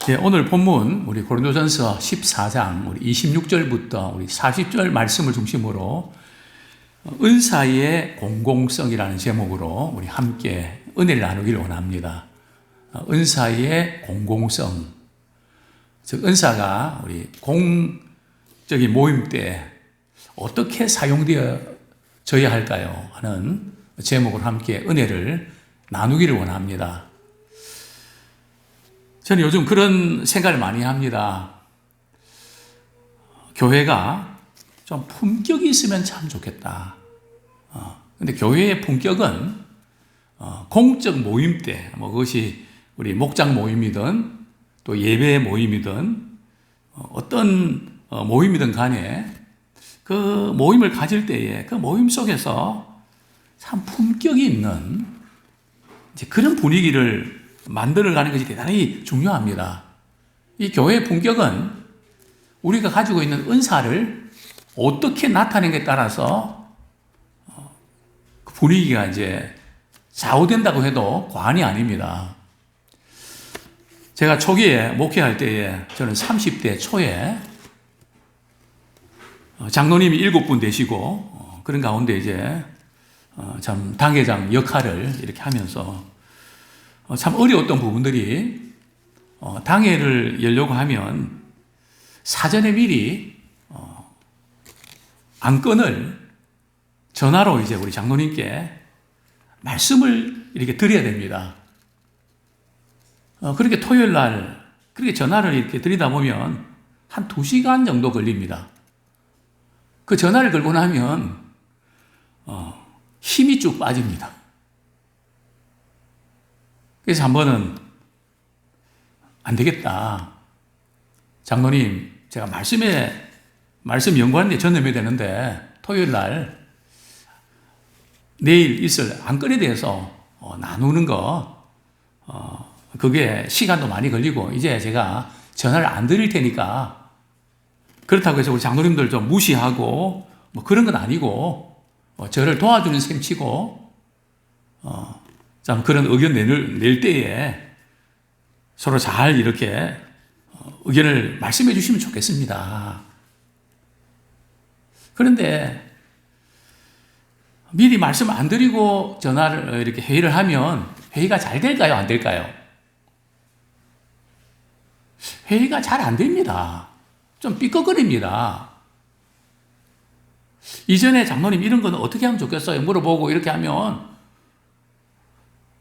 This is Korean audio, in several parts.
예, 오늘 본문 우리 고린도전서 14장 우리 26절부터 우리 40절 말씀을 중심으로 은사의 공공성이라는 제목으로 우리 함께 은혜를 나누기를 원합니다. 은사의 공공성. 즉 은사가 우리 공적인 모임 때 어떻게 사용되어져야 할까요? 하는 제목으로 함께 은혜를 나누기를 원합니다. 저는 요즘 그런 생각을 많이 합니다. 교회가 좀 품격이 있으면 참 좋겠다. 근데 교회의 품격은 공적 모임 때, 그것이 우리 목장 모임이든 또 예배 모임이든 어떤 모임이든 간에 그 모임을 가질 때에 그 모임 속에서 참 품격이 있는 이제 그런 분위기를 만들어가는 것이 대단히 중요합니다. 이 교회의 품격은 우리가 가지고 있는 은사를 어떻게 나타내는가에 따라서 그 분위기가 이제 좌우된다고 해도 과언이 아닙니다. 제가 초기에 목회할 때에 저는 30대 초에 장로님이 7분 되시고 그런 가운데 이제 참 당회장 역할을 이렇게 하면서 참 어려웠던 부분들이 당회를 열려고 하면 사전에 미리 안건을 전화로 이제 우리 장로님께 말씀을 이렇게 드려야 됩니다. 그렇게 토요일 날 그렇게 전화를 이렇게 드리다 보면 한 2시간 정도 걸립니다. 그 전화를 걸고 나면 힘이 쭉 빠집니다. 그래서 한 번은 안 되겠다. 장로님, 제가 말씀 연구하는데 전념해야 되는데 토요일 날 내일 있을 안건에 대해서 나누는 거 그게 시간도 많이 걸리고 이제 제가 전화를 안 드릴 테니까 그렇다고 해서 우리 장로님들 좀 무시하고 뭐 그런 건 아니고 저를 도와주는 셈치고 참 그런 의견 낼 때에 서로 잘 이렇게 의견을 말씀해 주시면 좋겠습니다. 그런데 미리 말씀 안 드리고 전화를 이렇게 회의를 하면 회의가 잘 될까요? 안 될까요? 회의가 잘 안 됩니다. 좀 삐걱거립니다. 이전에 장로님 이런 건 어떻게 하면 좋겠어요? 물어보고 이렇게 하면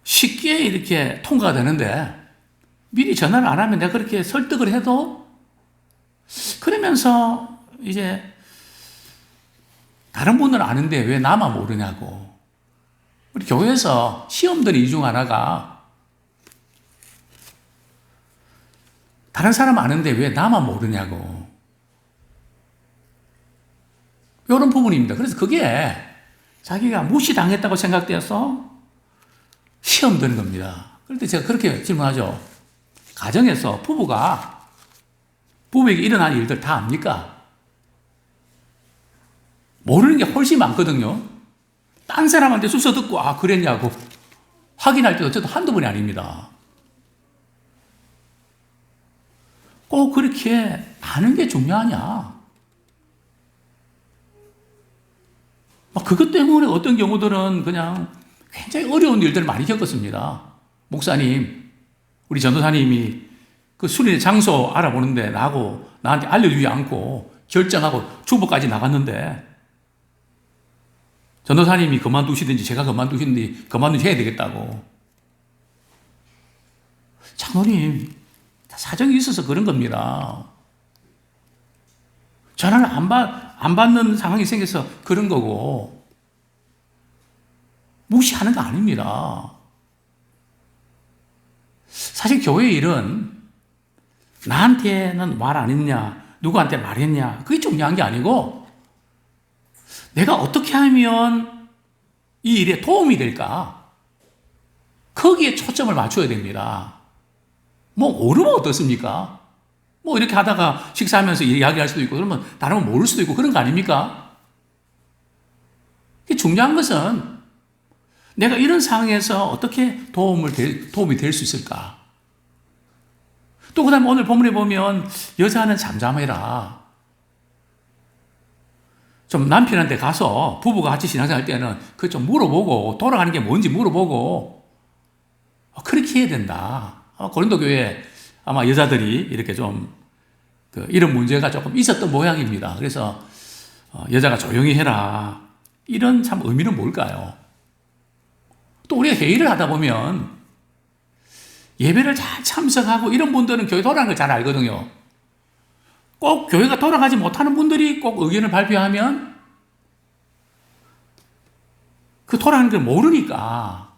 쉽게 이렇게 통과가 되는데 미리 전화를 안 하면 내가 그렇게 설득을 해도 그러면서 이제 다른 분들은 아는데 왜 나만 모르냐고. 우리 교회에서 시험들이 이 중 하나가 다른 사람 아는데 왜 나만 모르냐고. 이런 부분입니다. 그래서 그게 자기가 무시당했다고 생각되어서 시험 드는 겁니다. 그런데 제가 그렇게 질문하죠. 가정에서 부부에게 일어난 일들 다 압니까? 모르는 게 훨씬 많거든요. 딴 사람한테 수서 듣고 그랬냐고 확인할 때도 저도 한두 번이 아닙니다. 꼭 그렇게 아는 게 중요하냐? 그것 때문에 어떤 경우들은 그냥 굉장히 어려운 일들을 많이 겪었습니다. 목사님, 우리 전도사님이 그 수련의 장소 알아보는데 나한테 알려주지 않고 결정하고 주보까지 나갔는데 전도사님이 그만두시든지 제가 그만두시든지 그만두셔야 되겠다고. 장로님, 사정이 있어서 그런 겁니다. 전화를 안 받는 상황이 생겨서 그런 거고 무시하는 거 아닙니다. 사실 교회 일은 나한테는 말 안 했냐, 누구한테 말했냐, 그게 중요한 게 아니고 내가 어떻게 하면 이 일에 도움이 될까? 거기에 초점을 맞춰야 됩니다. 모르면 어떻습니까? 이렇게 하다가 식사하면서 이야기할 수도 있고 그러면 다른 건 모를 수도 있고 그런 거 아닙니까? 중요한 것은 내가 이런 상황에서 어떻게 도움이 될 수 있을까? 또 그 다음에 오늘 본문에 보면 여자는 잠잠해라. 좀 남편한테 가서 부부가 같이 신앙생활 할 때는 그 좀 물어보고 돌아가는 게 뭔지 물어보고 그렇게 해야 된다. 고린도 교회 아마 여자들이 이렇게 좀 이런 문제가 조금 있었던 모양입니다. 그래서 여자가 조용히 해라. 이런 참 의미는 뭘까요? 또 우리가 회의를 하다 보면 예배를 잘 참석하고 이런 분들은 교회 돌아가는 걸 잘 알거든요. 꼭 교회가 돌아가지 못하는 분들이 꼭 의견을 발표하면 그 돌아가는 걸 모르니까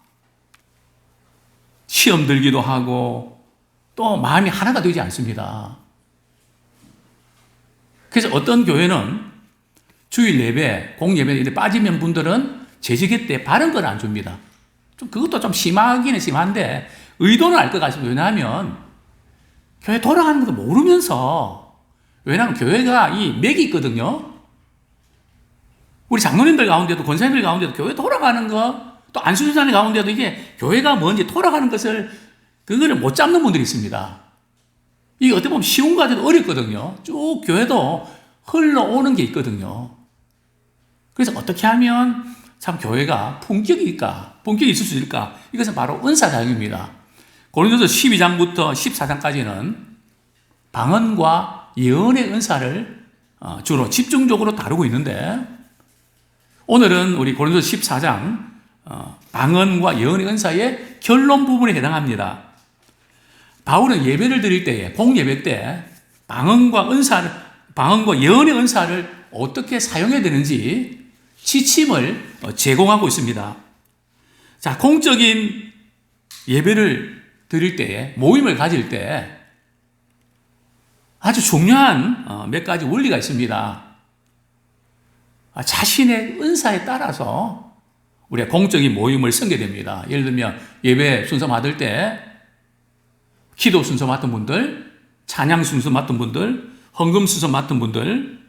시험 들기도 하고 또 마음이 하나가 되지 않습니다. 그래서 어떤 교회는 주일 예배, 공예배 이렇게 빠지면 분들은 재직회 때 바른 걸 안 줍니다. 그것도 좀 심하기는 심한데 의도는 알 것 같습니다. 왜냐하면 교회 돌아가는 것도 모르면서, 왜냐하면 교회가 이 맥이 있거든요. 우리 장로님들 가운데도 권사님들 가운데도 교회 돌아가는 거, 또 안수주사님 가운데도 이게 교회가 뭔지 돌아가는 것을 그거를 못 잡는 분들이 있습니다. 이게 어떻게 보면 쉬운 거 같아도 어렵거든요. 쭉 교회도 흘러오는 게 있거든요. 그래서 어떻게 하면 참 교회가 품격이 있을 수 있을까? 이것은 바로 은사 사용입니다. 고린도서 12장부터 14장까지는 방언과 예언의 은사를 주로 집중적으로 다루고 있는데, 오늘은 우리 고린도서 14장 방언과 예언의 은사의 결론 부분에 해당합니다. 바울은 예배를 드릴 때에, 공예배 때 방언과 예언의 은사를 어떻게 사용해야 되는지 지침을 제공하고 있습니다. 자, 공적인 예배를 드릴 때에, 모임을 가질 때 아주 중요한 몇 가지 원리가 있습니다. 자신의 은사에 따라서 우리가 공적인 모임을 섬게 됩니다. 예를 들면 예배 순서 맡을 때 기도 순서 맡은 분들, 찬양 순서 맡은 분들, 헌금 순서 맡은 분들,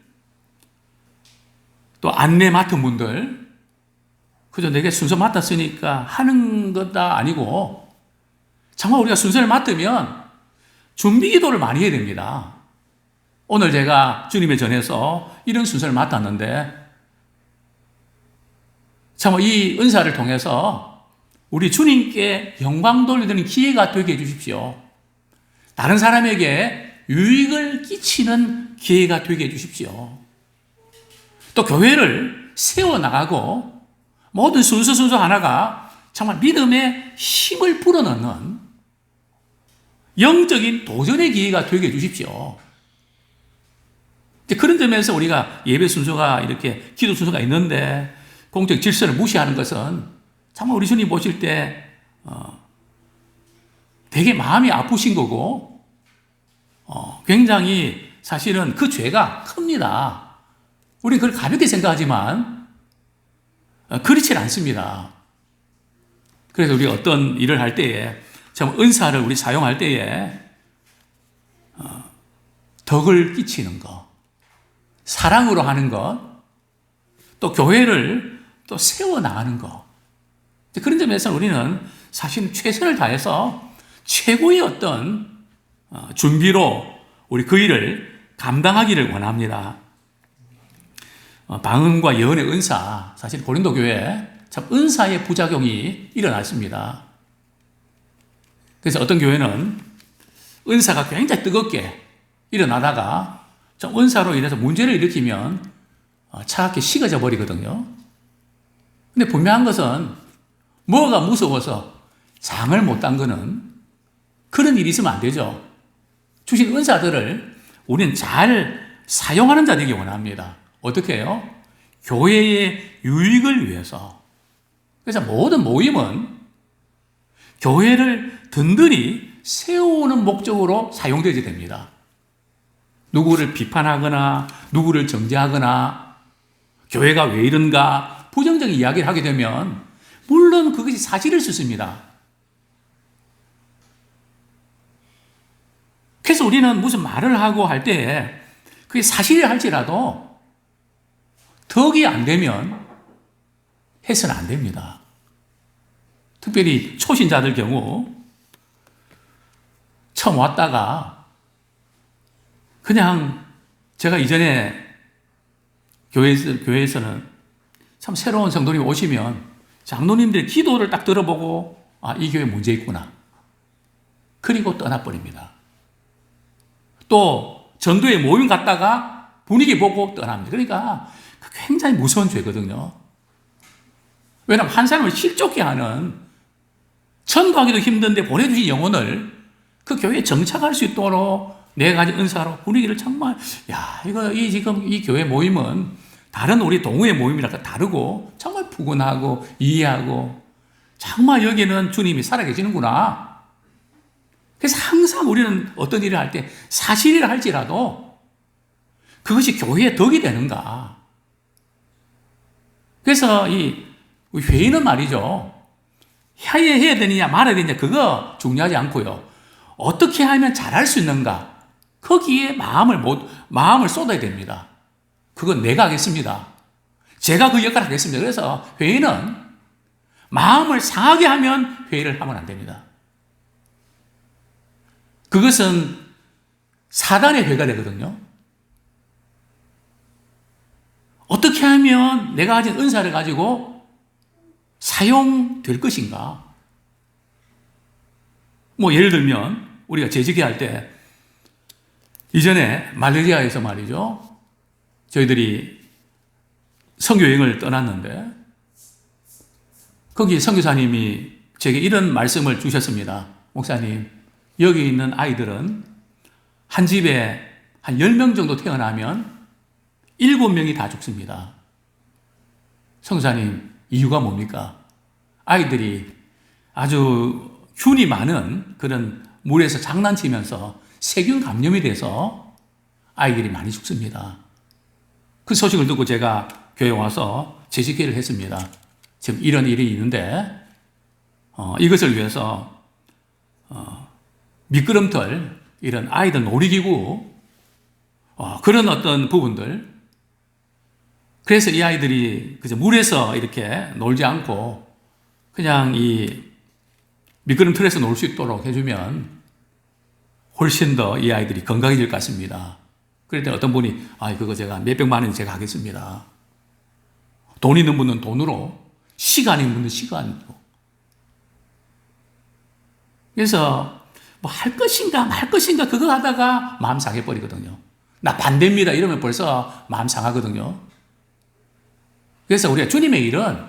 또 안내 맡은 분들, 그저 내게 순서 맡았으니까 하는 거다 아니고, 정말 우리가 순서를 맡으면 준비 기도를 많이 해야 됩니다. 오늘 제가 주님의 전에서 이런 순서를 맡았는데, 참 이 은사를 통해서 우리 주님께 영광 돌리는 기회가 되게 해주십시오. 다른 사람에게 유익을 끼치는 기회가 되게 해주십시오. 또 교회를 세워나가고 모든 순서 하나가 정말 믿음의 힘을 불어넣는 영적인 도전의 기회가 되게 해주십시오. 그런 점에서 우리가 예배 순서가 이렇게 기도 순서가 있는데 공적 질서를 무시하는 것은 정말 우리 주님 보실 때 되게 마음이 아프신 거고, 굉장히 사실은 그 죄가 큽니다. 우리는 그걸 가볍게 생각하지만 그렇지 않습니다. 그래서 우리가 어떤 일을 할 때에, 참 은사를 우리 사용할 때에 덕을 끼치는 것, 사랑으로 하는 것, 또 교회를 또 세워나가는 것, 그런 점에서 우리는 사실 최선을 다해서 최고의 어떤 준비로 우리 그 일을 감당하기를 원합니다. 방언과 예언의 은사, 사실 고린도 교회에 참 은사의 부작용이 일어났습니다. 그래서 어떤 교회는 은사가 굉장히 뜨겁게 일어나다가 좀 은사로 인해서 문제를 일으키면 차갑게 식어져 버리거든요. 근데 분명한 것은 뭐가 무서워서 장을 못 담그는 그런 일이 있으면 안 되죠. 주신 은사들을 우리는 잘 사용하는 자 되기 원합니다. 어떻게 해요? 교회의 유익을 위해서. 그래서 모든 모임은 교회를 든든히 세우는 목적으로 사용되어야 됩니다. 누구를 비판하거나 누구를 정죄하거나 교회가 왜 이런가 부정적인 이야기를 하게 되면 물론 그것이 사실일 수 있습니다. 그래서 우리는 무슨 말을 하고 할 때에 그게 사실이 할지라도 덕이 안 되면 해서는 안 됩니다. 특별히 초신자들 경우 처음 왔다가 그냥 제가 이전에 교회에서는 참 새로운 성도님 오시면 장로님들의 기도를 딱 들어보고 이 교회 문제 있구나. 그리고 떠나버립니다. 또 전도회 모임 갔다가 분위기 보고 떠납니다. 그러니까 굉장히 무서운 죄거든요. 왜냐하면 한 사람을 실족해 하는, 전도하기도 힘든데 보내주신 영혼을 그 교회에 정착할 수 있도록 네 가지 은사로 분위기를 정말, 지금 이 교회 모임은 다른 우리 동호회 모임이랑 다르고 정말 푸근하고 이해하고 정말 여기는 주님이 살아계시는구나. 그래서 항상 우리는 어떤 일을 할 때 사실이라 할지라도 그것이 교회의 덕이 되는가. 그래서 이 회의는 말이죠. 해야 되느냐 말아야 되느냐 그거 중요하지 않고요. 어떻게 하면 잘할 수 있는가. 거기에 마음을 쏟아야 됩니다. 그건 내가 하겠습니다. 제가 그 역할을 하겠습니다. 그래서 회의는 마음을 상하게 하면 회의를 하면 안 됩니다. 그것은 사단의 회의가 되거든요. 어떻게 하면 내가 가진 은사를 가지고 사용될 것인가? 예를 들면 우리가 재직회 할 때 이전에 말레이시아에서 말이죠. 저희들이 선교여행을 떠났는데 거기 선교사님이 제게 이런 말씀을 주셨습니다. 목사님, 여기 있는 아이들은 한 집에 한 10명 정도 태어나면 7명이 다 죽습니다. 선교사님, 이유가 뭡니까? 아이들이 아주 균이 많은 그런 물에서 장난치면서 세균 감염이 돼서 아이들이 많이 죽습니다. 그 소식을 듣고 제가 교회에 와서 재직회를 했습니다. 지금 이런 일이 있는데 이것을 위해서 미끄럼틀, 이런 아이들 놀이기구 그런 어떤 부분들, 그래서 이 아이들이 그저 물에서 이렇게 놀지 않고 그냥 이 미끄럼틀에서 놀 수 있도록 해주면 훨씬 더 이 아이들이 건강해질 것 같습니다. 그랬더니 어떤 분이 그거 제가 몇백만 원 제가 하겠습니다. 돈 있는 분은 돈으로, 시간 있는 분은 시간으로. 그래서 할 것인가 말 것인가 그거 하다가 마음 상해버리거든요. 나 반대입니다 이러면 벌써 마음 상하거든요. 그래서 우리가 주님의 일은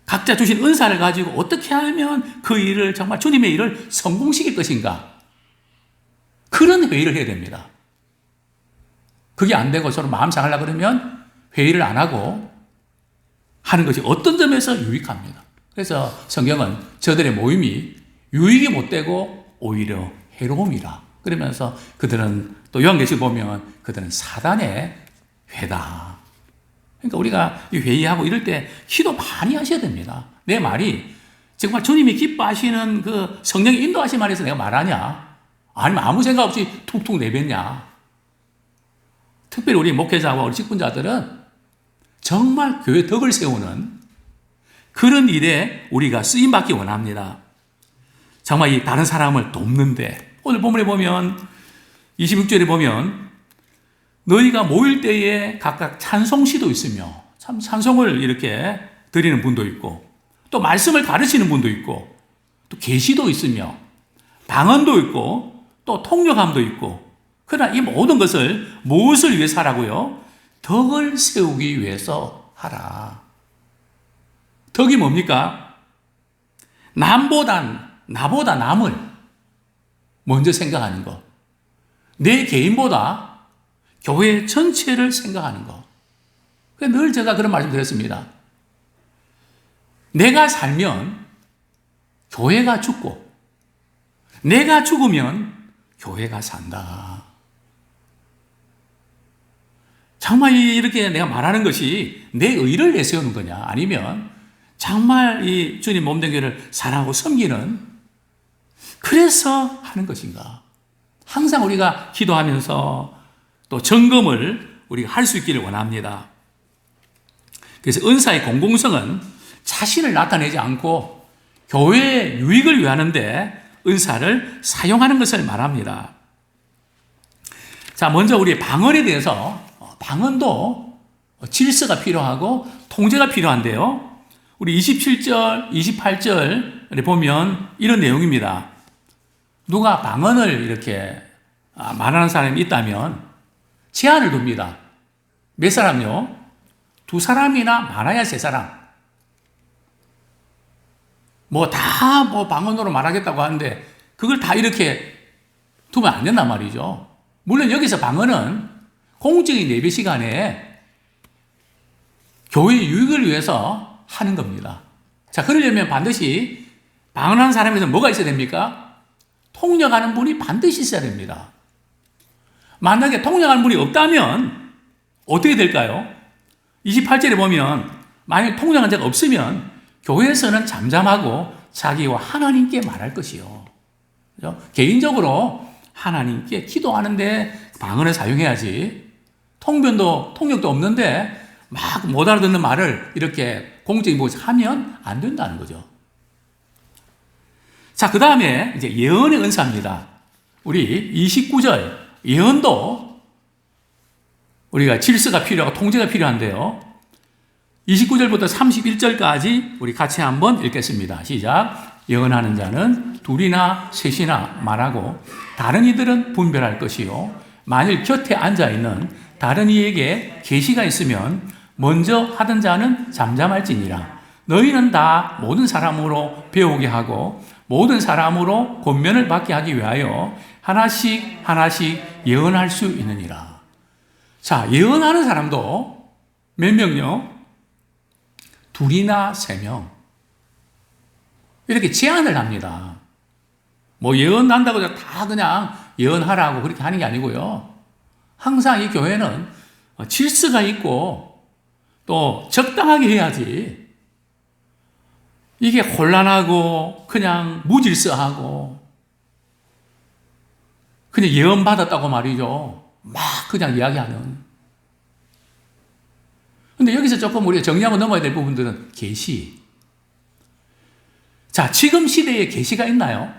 각자 주신 은사를 가지고 어떻게 하면 그 일을 정말 주님의 일을 성공시킬 것인가, 그런 회의를 해야 됩니다. 그게 안 되고 서로 마음 상하려고 그러면 회의를 안 하고 하는 것이 어떤 점에서 유익합니다. 그래서 성경은 저들의 모임이 유익이 못 되고 오히려 해로움이라 그러면서 그들은 또 요한계시록 보면 그들은 사단의 회다. 그러니까 우리가 회의하고 이럴 때 기도 많이 하셔야 됩니다. 내 말이 정말 주님이 기뻐하시는 그 성령의 인도하신 말에서 내가 말하냐, 아니면 아무 생각 없이 툭툭 내뱉냐. 특별히 우리 목회자와 우리 직분자들은 정말 교회 덕을 세우는 그런 일에 우리가 쓰임받기 원합니다. 정말 이 다른 사람을 돕는데, 오늘 본문에 보면 26절에 보면 너희가 모일 때에 각각 찬송시도 있으며, 참 찬송을 이렇게 드리는 분도 있고, 또 말씀을 가르치는 분도 있고, 또 계시도 있으며, 방언도 있고, 또 통역함도 있고. 그러나 이 모든 것을 무엇을 위해서 하라고요? 덕을 세우기 위해서 하라. 덕이 뭡니까? 나보다 남을 먼저 생각하는 것. 내 개인보다 교회 전체를 생각하는 것. 늘 제가 그런 말씀 드렸습니다. 내가 살면 교회가 죽고, 내가 죽으면 교회가 산다. 정말 이렇게 내가 말하는 것이 내 의를 내세우는 거냐, 아니면 정말 이 주님 몸된 교회를 사랑하고 섬기는, 그래서 하는 것인가. 항상 우리가 기도하면서 또 점검을 우리가 할 수 있기를 원합니다. 그래서 은사의 공공성은 자신을 나타내지 않고 교회의 유익을 위하는데 은사를 사용하는 것을 말합니다. 자, 먼저 우리 방언에 대해서, 방언도 질서가 필요하고 통제가 필요한데요. 우리 27절, 28절에 보면 이런 내용입니다. 누가 방언을 이렇게 말하는 사람이 있다면 제한을 둡니다. 몇 사람요? 2사람이나 많아야 3사람. 방언으로 말하겠다고 하는데 그걸 다 이렇게 두면 안 된단 말이죠. 물론 여기서 방언은 공적인 예배 시간에 교회 유익을 위해서 하는 겁니다. 자, 그러려면 반드시 방언하는 사람에서 뭐가 있어야 됩니까? 통역하는 분이 반드시 있어야 됩니다. 만약에 통역하는 분이 없다면 어떻게 될까요? 28절에 보면 만약 통역한 자가 없으면 교회에서는 잠잠하고 자기와 하나님께 말할 것이요. 그렇죠? 개인적으로 하나님께 기도하는데 방언을 사용해야지. 통역도 없는데 막 못 알아듣는 말을 이렇게 공적인 곳에서 하면 안 된다는 거죠. 자, 그 다음에 이제 예언의 은사입니다. 우리 29절 예언도 우리가 질서가 필요하고 통제가 필요한데요. 29절부터 31절까지 우리 같이 한번 읽겠습니다. 시작. 예언하는 자는 둘이나 셋이나 말하고 다른 이들은 분별할 것이요. 만일 곁에 앉아있는 다른 이에게 계시가 있으면 먼저 하던 자는 잠잠할지니라. 너희는 다 모든 사람으로 배우게 하고 모든 사람으로 권면을 받게 하기 위하여 하나씩 하나씩 예언할 수 있느니라. 자, 예언하는 사람도 몇 명요? 2이나 3명. 이렇게 제한을 합니다. 예언한다고 다 그냥 예언하라고 그렇게 하는 게 아니고요. 항상 이 교회는 질서가 있고 또 적당하게 해야지. 이게 혼란하고 그냥 무질서하고 그냥 예언 받았다고 말이죠. 막 그냥 이야기하는. 근데 여기서 조금 우리가 정리하고 넘어야 될 부분들은 계시. 자, 지금 시대에 계시가 있나요?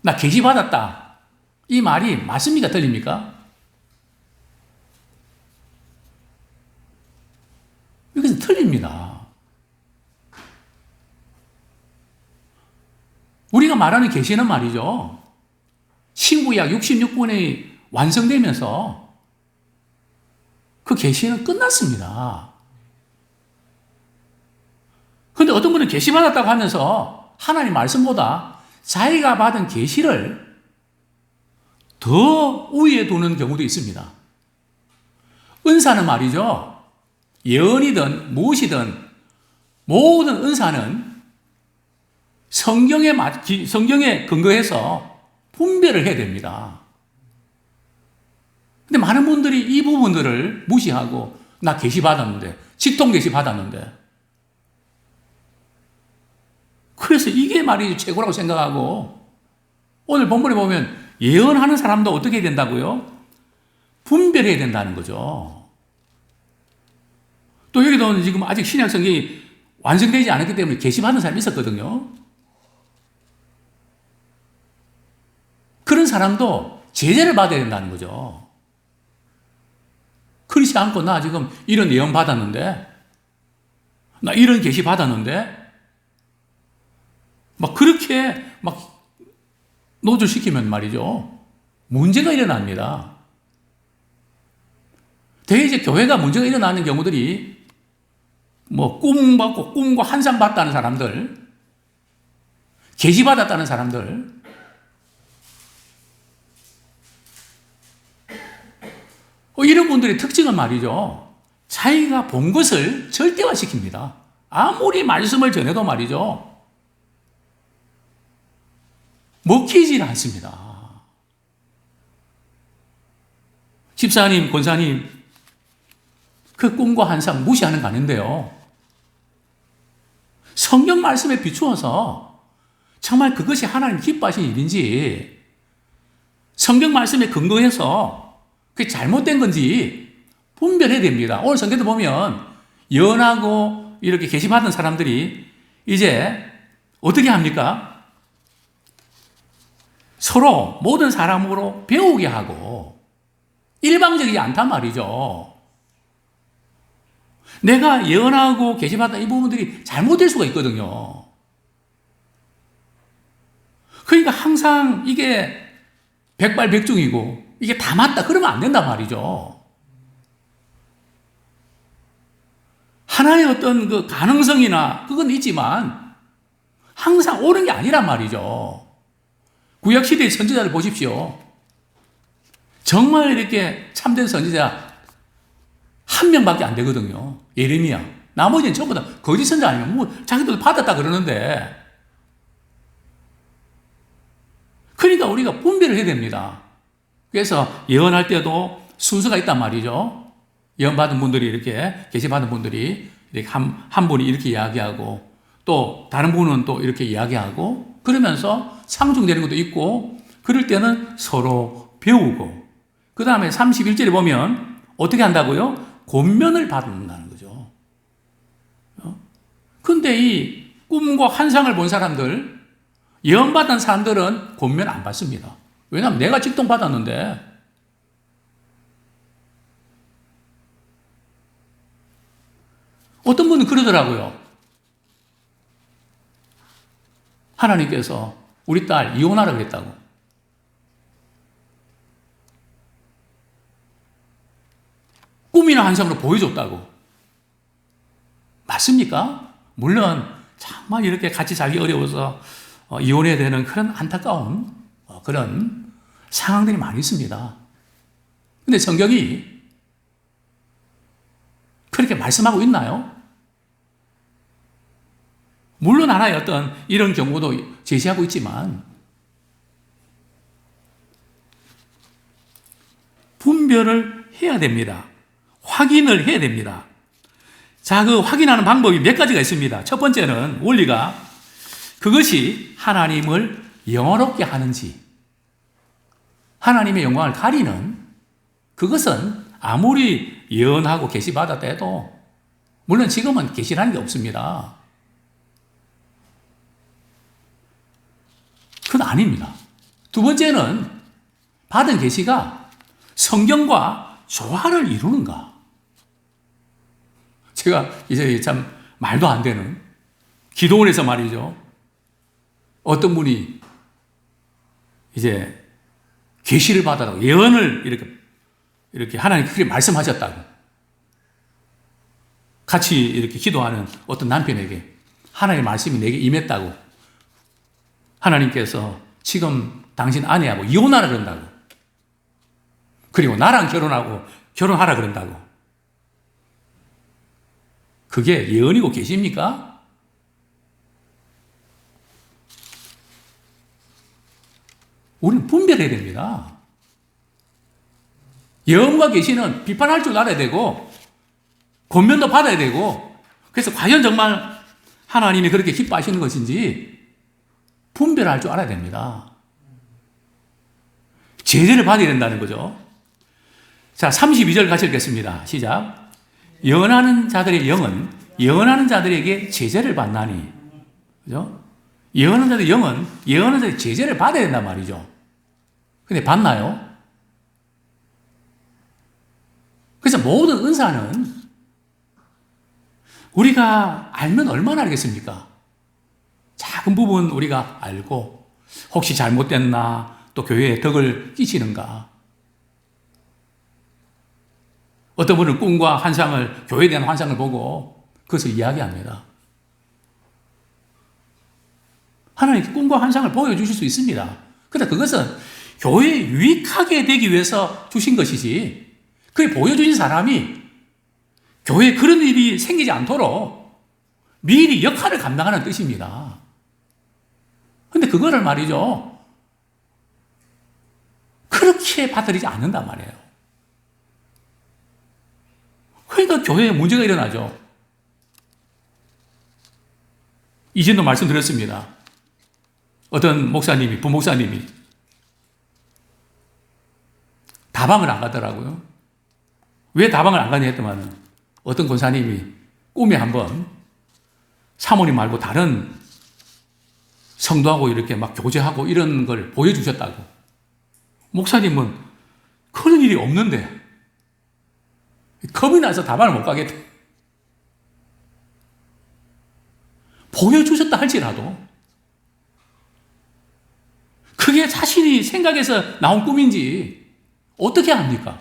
나 계시 받았다. 이 말이 맞습니까? 틀립니까? 여기서 틀립니다. 우리가 말하는 계시는 말이죠. 신구약 66권이 완성되면서 그 계시는 끝났습니다. 그런데 어떤 분은 계시 받았다고 하면서 하나님 말씀보다 자기가 받은 계시를 더 우위에 두는 경우도 있습니다. 은사는 말이죠. 예언이든 무엇이든 모든 은사는 성경에 근거해서 분별을 해야 됩니다. 근데 많은 분들이 이 부분들을 무시하고 나 계시 받았는데, 직통 계시 받았는데, 그래서 이게 말이 최고라고 생각하고 오늘 본문에 보면 예언하는 사람도 어떻게 해야 된다고요? 분별해야 된다는 거죠. 또 여기도 지금 아직 신약 성경이 완성되지 않았기 때문에 계시받은 사람이 있었거든요. 그런 사람도 제재를 받아야 된다는 거죠. 그렇지 않고 나 지금 이런 예언 받았는데, 나 이런 계시 받았는데, 막 그렇게 막 노출시키면 말이죠. 문제가 일어납니다. 대개 이제 교회가 문제가 일어나는 경우들이 꿈 받고 꿈과 환상 봤다는 사람들, 계시 받았다는 사람들, 이런 분들의 특징은 말이죠. 자기가 본 것을 절대화시킵니다. 아무리 말씀을 전해도 말이죠. 먹히질 않습니다. 집사님, 권사님, 그 꿈과 환상 무시하는 거 아닌데요. 성경 말씀에 비추어서 정말 그것이 하나님 기뻐하신 일인지, 성경 말씀에 근거해서 그게 잘못된 건지 분별해야 됩니다. 오늘 성경도 보면 예언하고 이렇게 계시받은 사람들이 이제 어떻게 합니까? 서로 모든 사람으로 배우게 하고 일방적이지 않단 말이죠. 내가 예언하고 계시받았던 이 부분들이 잘못될 수가 있거든요. 그러니까 항상 이게 백발백중이고 이게 다 맞다 그러면 안 된단 말이죠. 하나의 어떤 그 가능성이나 그건 있지만 항상 옳은 게 아니란 말이죠. 구약시대의 선지자를 보십시오. 정말 이렇게 참된 선지자 한 명밖에 안 되거든요. 예레미야. 나머지는 전부 다 거짓 선지자 아니면 뭐 자기들도 받았다 그러는데, 그러니까 우리가 분별을 해야 됩니다. 그래서 예언할 때도 순서가 있단 말이죠. 예언 받은 분들이 이렇게, 계시 받은 분들이 이렇게 한 분이 이렇게 이야기하고 또 다른 분은 또 이렇게 이야기하고 그러면서 상중되는 것도 있고, 그럴 때는 서로 배우고, 그 다음에 31절에 보면 어떻게 한다고요? 권면을 받는다는 거죠. 근데 이 꿈과 환상을 본 사람들, 예언받은 사람들은 권면 안 받습니다. 왜냐하면 내가 직통 받았는데. 어떤 분은 그러더라고요. 하나님께서 우리 딸 이혼하라고 했다고. 꿈이나 환상으로 보여줬다고. 맞습니까? 물론 정말 이렇게 같이 살기 어려워서 이혼해야 되는 그런 안타까운 그런 상황들이 많이 있습니다. 근데 성경이 그렇게 말씀하고 있나요? 물론 하나의 어떤 이런 경우도 제시하고 있지만 분별을 해야 됩니다. 확인을 해야 됩니다. 자, 그 확인하는 방법이 몇 가지가 있습니다. 첫 번째는 원리가 그것이 하나님을 영화롭게 하는지, 하나님의 영광을 가리는, 그것은 아무리 예언하고 계시받았다 해도 물론 지금은 계시라는 게 없습니다. 그건 아닙니다. 두 번째는 받은 계시가 성경과 조화를 이루는가. 제가 이제 참 말도 안 되는 기도원에서 말이죠. 어떤 분이 이제 계시를 받아라고 예언을 이렇게 하나님께 말씀하셨다고. 같이 이렇게 기도하는 어떤 남편에게 하나님의 말씀이 내게 임했다고. 하나님께서 지금 당신 아내하고 이혼하라 그런다고. 그리고 나랑 결혼하라 그런다고. 그게 예언이고 계십니까? 우리는 분별해야 됩니다. 예언과 계시는 비판할 줄 알아야 되고 권면도 받아야 되고, 그래서 과연 정말 하나님이 그렇게 기뻐하시는 것인지 분별할 줄 알아야 됩니다. 제재를 받아야 된다는 거죠. 자, 32절 같이 읽겠습니다. 시작. 예언하는 자들의 영은 예언하는 자들에게 제재를 받나니. 그죠? 예언하는 자들의 영은 예언하는 자들의 제재를 받아야 된단 말이죠. 근데 받나요? 그래서 모든 은사는 우리가 알면 얼마나 알겠습니까? 작은 부분 우리가 알고 혹시 잘못됐나, 또 교회에 덕을 끼치는가. 어떤 분은 꿈과 환상을, 교회에 대한 환상을 보고 그것을 이야기합니다. 하나님 꿈과 환상을 보여주실 수 있습니다. 그런데 그것은 교회에 유익하게 되기 위해서 주신 것이지, 그게 보여주신 사람이 교회에 그런 일이 생기지 않도록 미리 역할을 감당하는 뜻입니다. 근데 그거를 말이죠, 그렇게 받아들이지 않는단 말이에요. 그러니까 교회에 문제가 일어나죠. 이전도 말씀드렸습니다. 어떤 목사님이, 부목사님이 다방을 안 가더라고요. 왜 다방을 안 가냐 했더만 어떤 권사님이 꿈에 한번 사모님 말고 다른 성도하고 이렇게 막 교제하고 이런 걸 보여주셨다고. 목사님은 그런 일이 없는데 겁이 나서 다발을 못 가겠다. 보여주셨다 할지라도 그게 자신이 생각해서 나온 꿈인지 어떻게 합니까?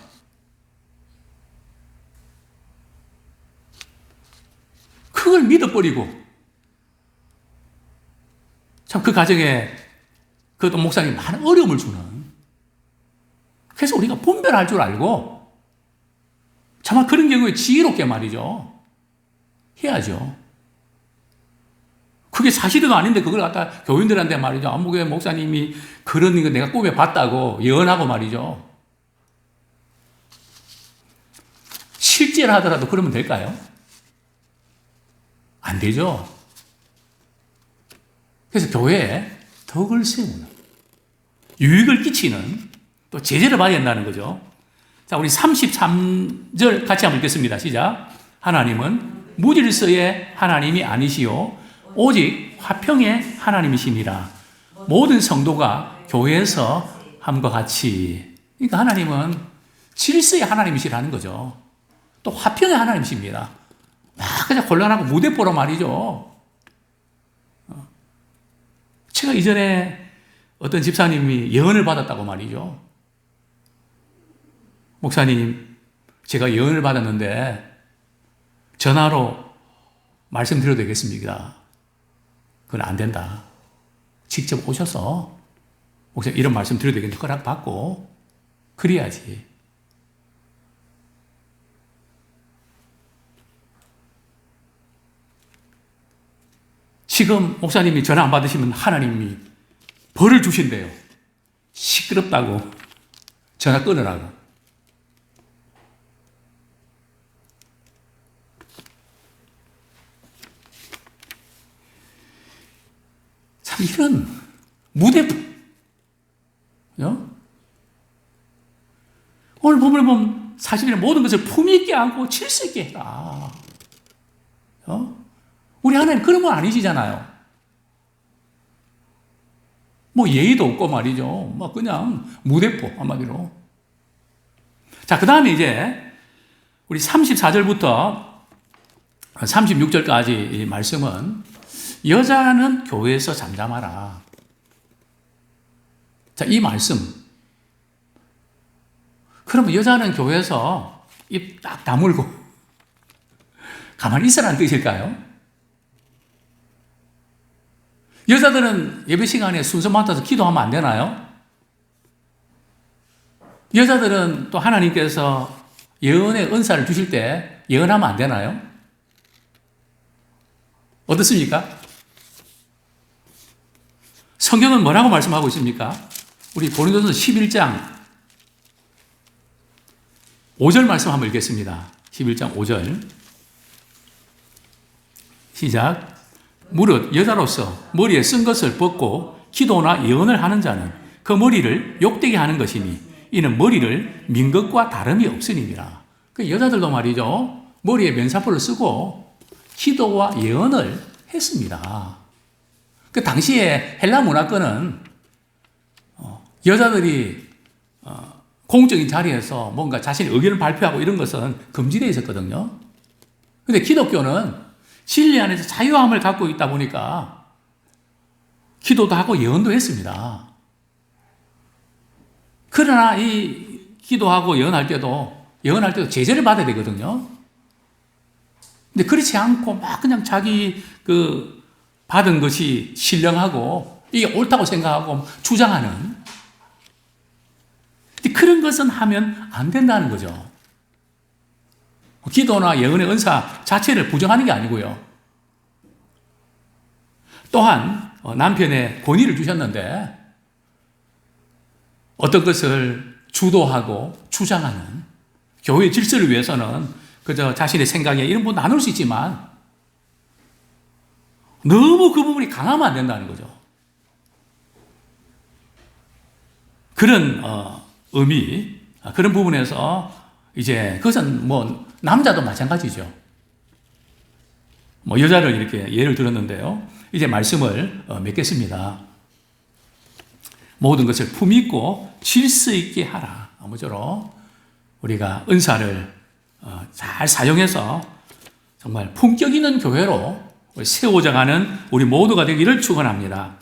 그걸 믿어버리고 참 그 가정에 그 목사님이 많은 어려움을 주는, 그래서 우리가 분별할 줄 알고 정말 그런 경우에 지혜롭게 말이죠 해야죠. 그게 사실은 아닌데 그걸 갖다 교인들한테 말이죠, 아무개 목사님이 그런 거 내가 꿈에 봤다고 예언하고 말이죠. 실제로 하더라도 그러면 될까요? 안 되죠. 그래서 교회에 덕을 세우는, 유익을 끼치는 또 제재를 받아야 한다는 거죠. 자, 우리 33절 같이 한번 읽겠습니다. 시작. 하나님은 무질서의 하나님이 아니시오 오직 화평의 하나님이시니라. 모든 성도가 교회에서 함과 같이. 그러니까 하나님은 질서의 하나님이시라는 거죠. 또 화평의 하나님이십니다. 막 그냥 곤란하고 무대뽀로 말이죠. 제가 이전에 어떤 집사님이 예언을 받았다고 말이죠. 목사님, 제가 예언을 받았는데 전화로 말씀드려도 되겠습니까? 그건 안 된다. 직접 오셔서 목사님 이런 말씀 드려도 되겠는데 허락받고 그래야지. 지금 목사님이 전화 안 받으시면 하나님이 벌을 주신대요. 시끄럽다고 전화 끊으라고. 참 이런 무대부. 오늘 보면 사실은 모든 것을 품위 있게 안고 질서 있게 해라. 우리 하나님 그런 건 아니시잖아요. 뭐 예의도 없고 말이죠. 뭐 그냥 무대포 한마디로. 자, 그 다음에 이제 우리 34절부터 36절까지 이 말씀은 여자는 교회에서 잠잠하라. 자, 이 말씀. 그러면 여자는 교회에서 입 딱 다물고 가만히 있으라는 뜻일까요? 여자들은 예배 시간에 순서 맡아서 기도하면 안 되나요? 여자들은 또 하나님께서 예언의 은사를 주실 때 예언하면 안 되나요? 어떻습니까? 성경은 뭐라고 말씀하고 있습니까? 우리 고린도서 11장 5절 말씀 한번 읽겠습니다. 11장 5절 시작. 무릇 여자로서 머리에 쓴 것을 벗고 기도나 예언을 하는 자는 그 머리를 욕되게 하는 것이니 이는 머리를 민 것과 다름이 없으니라. 그 여자들도 말이죠, 머리에 면사포를 쓰고 기도와 예언을 했습니다. 그 당시에 헬라 문화권은 여자들이 공적인 자리에서 뭔가 자신의 의견을 발표하고 이런 것은 금지되어 있었거든요. 근데 기독교는 진리 안에서 자유함을 갖고 있다 보니까 기도도 하고 예언도 했습니다. 그러나 이 기도하고 예언할 때도 제재를 받아야 되거든요. 근데 그렇지 않고 막 그냥 자기 그 받은 것이 신령하고 이게 옳다고 생각하고 주장하는, 그런 것은 하면 안 된다는 거죠. 기도나 예언의 은사 자체를 부정하는 게 아니고요. 또한 남편의 권위를 주셨는데 어떤 것을 주도하고 주장하는, 교회 질서를 위해서는 그저 자신의 생각에 이런 부분 나눌 수 있지만 너무 그 부분이 강하면 안 된다는 거죠. 그런 의미, 그런 부분에서 이제 그것은 뭐 남자도 마찬가지죠. 뭐 여자를 이렇게 예를 들었는데요. 이제 말씀을 맺겠습니다. 모든 것을 품있고 질서 있게 하라. 아무쪼록 우리가 은사를 잘 사용해서 정말 품격 있는 교회로 세워져가는 우리 모두가 되기를 축원합니다.